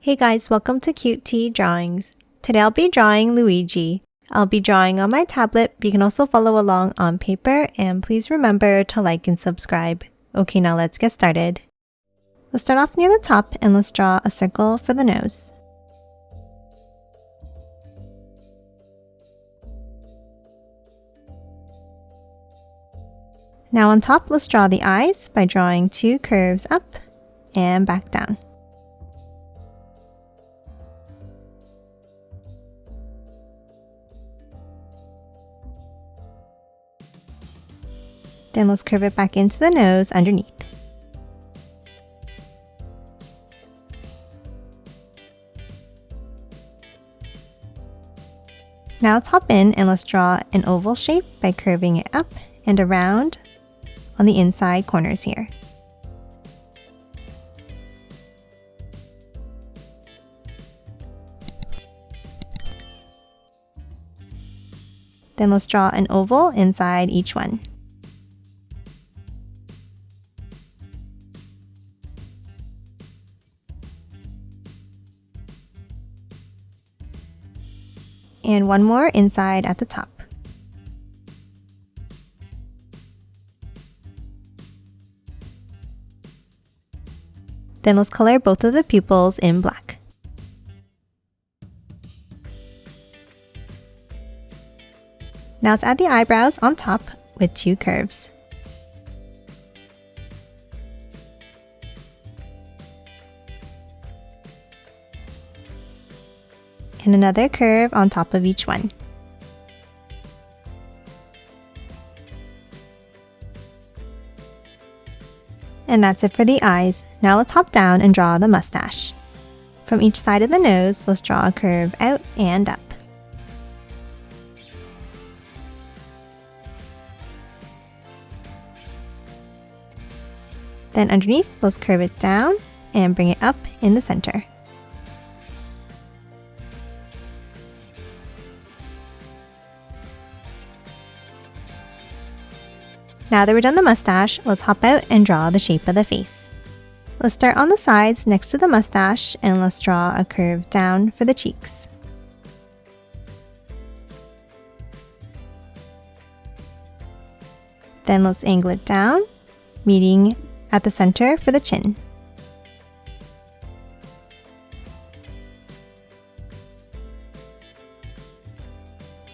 Hey guys, welcome to Cute Tea Drawings. Today I'll be drawing Luigi. I'll be drawing on my tablet, but you can also follow along on paper, and please remember to like and subscribe. Okay, now let's get started. Let's start off near the top and let's draw a circle for the nose. Now on top, let's draw the eyes by drawing two curves up and back down. Then let's curve it back into the nose underneath. Now let's hop in and let's draw an oval shape by curving it up and around on the inside corners here. Then let's draw an oval inside each one. And one more inside at the top. Then let's color both of the pupils in black. Now let's add the eyebrows on top with two curves. And another curve on top of each one. And that's it for the eyes. Now let's hop down and draw the mustache. From each side of the nose, let's draw a curve out and up. Then underneath, let's curve it down and bring it up in the center. Now that we're done the mustache, let's hop out and draw the shape of the face. Let's start on the sides next to the mustache and let's draw a curve down for the cheeks. Then let's angle it down, meeting at the center for the chin.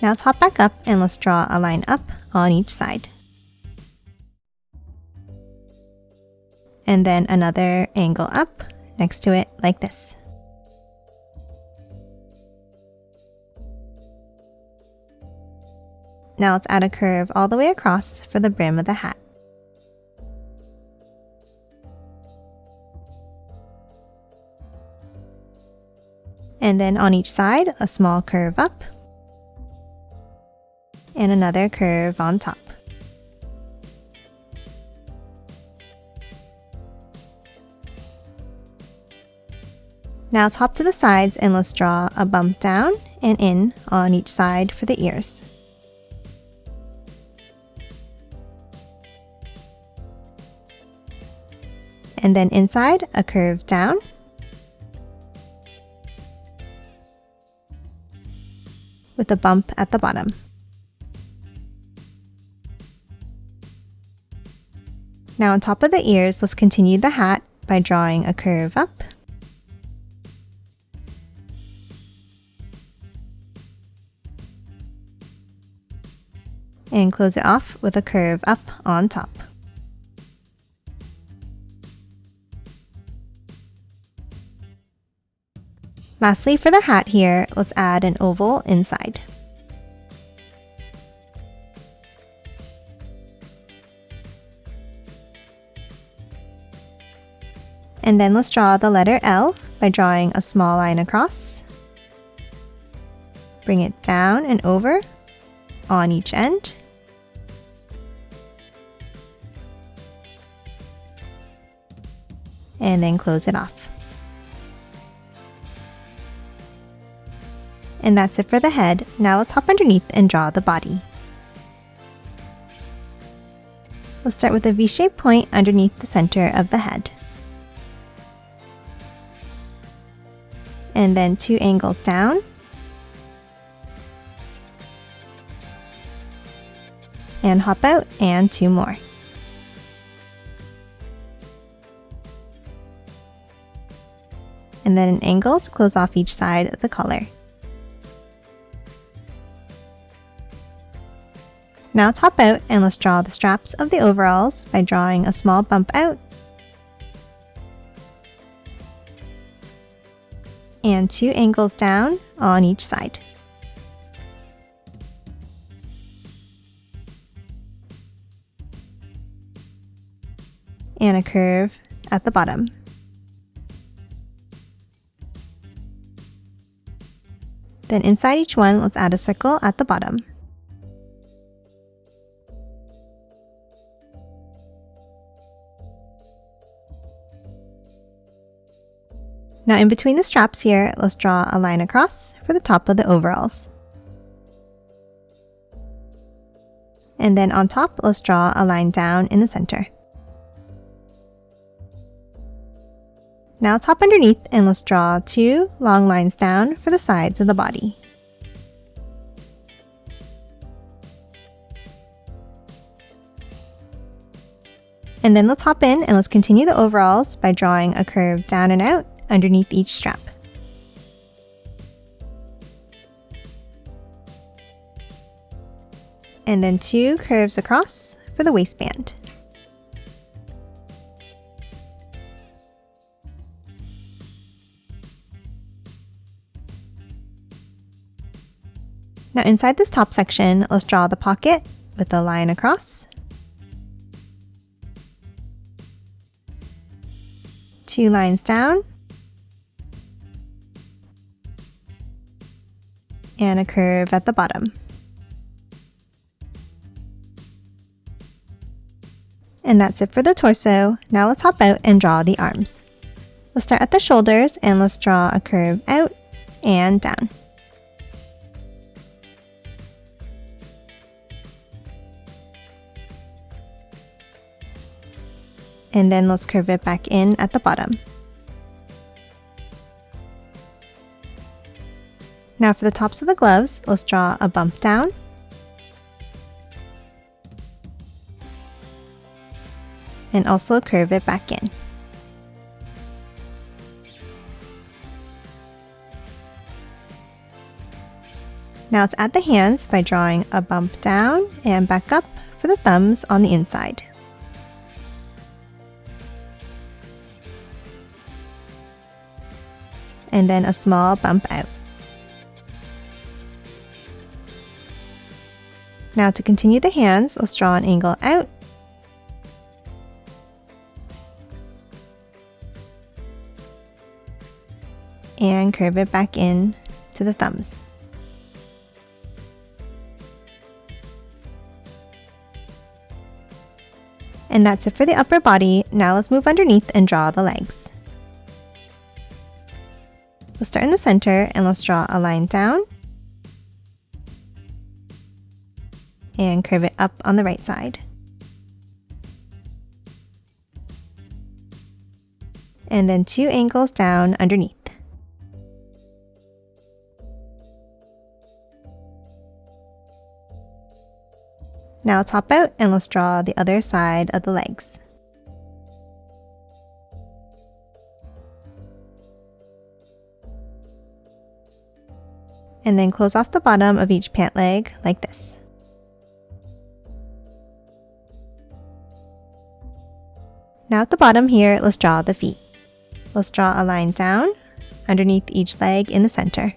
Now let's hop back up and let's draw a line up on each side. And then another angle up next to it like this. Now let's add a curve all the way across for the brim of the hat. And then on each side, a small curve up and another curve on top. Now let's hop to the sides and let's draw a bump down and in on each side for the ears. And then inside, a curve down. With a bump at the bottom. Now on top of the ears, let's continue the hat by drawing a curve up. And close it off with a curve up on top. Lastly, for the hat here, let's add an oval inside. And then let's draw the letter L by drawing a small line across. Bring it down and over on each end. And then close it off. And that's it for the head. Now let's hop underneath and draw the body. We'll start with a V-shaped point underneath the center of the head. and then 2 angles down, and hop out and 2 more. And then an angle to close off each side of the collar. Now top out, and let's draw the straps of the overalls by drawing a small bump out and 2 angles down on each side. And a curve at the bottom. Then inside each one, let's add a circle at the bottom. Now in between the straps here, let's draw a line across for the top of the overalls. And then on top, let's draw a line down in the center. Now top underneath, and let's draw 2 long lines down for the sides of the body. And then let's hop in and let's continue the overalls by drawing a curve down and out underneath each strap. And then 2 curves across for the waistband. Now inside this top section, let's draw the pocket with a line across, 2 lines down, and a curve at the bottom. And that's it for the torso. Now let's hop out and draw the arms. Let's start at the shoulders, and let's draw a curve out and down. And then let's curve it back in at the bottom. Now for the tops of the gloves, let's draw a bump down, and also curve it back in. Now let's add the hands by drawing a bump down and back up for the thumbs on the inside. And then a small bump out. Now to continue the hands, let's draw an angle out, and curve it back in to the thumbs. And that's it for the upper body. Now let's move underneath and draw the legs. Let's start in the center, and let's draw a line down and curve it up on the right side. And then 2 angles down underneath. Now top out, and let's draw the other side of the legs. And then close off the bottom of each pant leg like this. Now at the bottom here, let's draw the feet. Let's draw a line down underneath each leg in the center.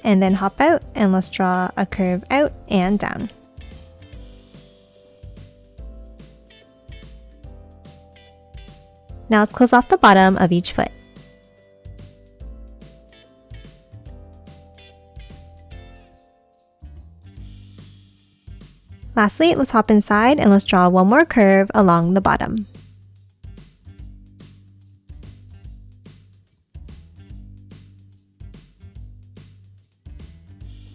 And then hop out, and let's draw a curve out and down. Now let's close off the bottom of each foot. Lastly, let's hop inside, and let's draw one more curve along the bottom.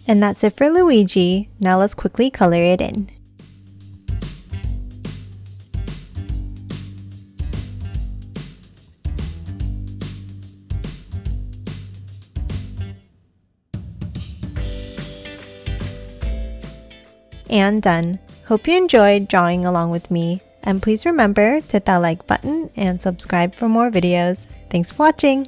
And that's it for Luigi. Now let's quickly color it in. and done. Hope you enjoyed drawing along with me, and please remember to hit that like button and subscribe for more videos. Thanks for watching!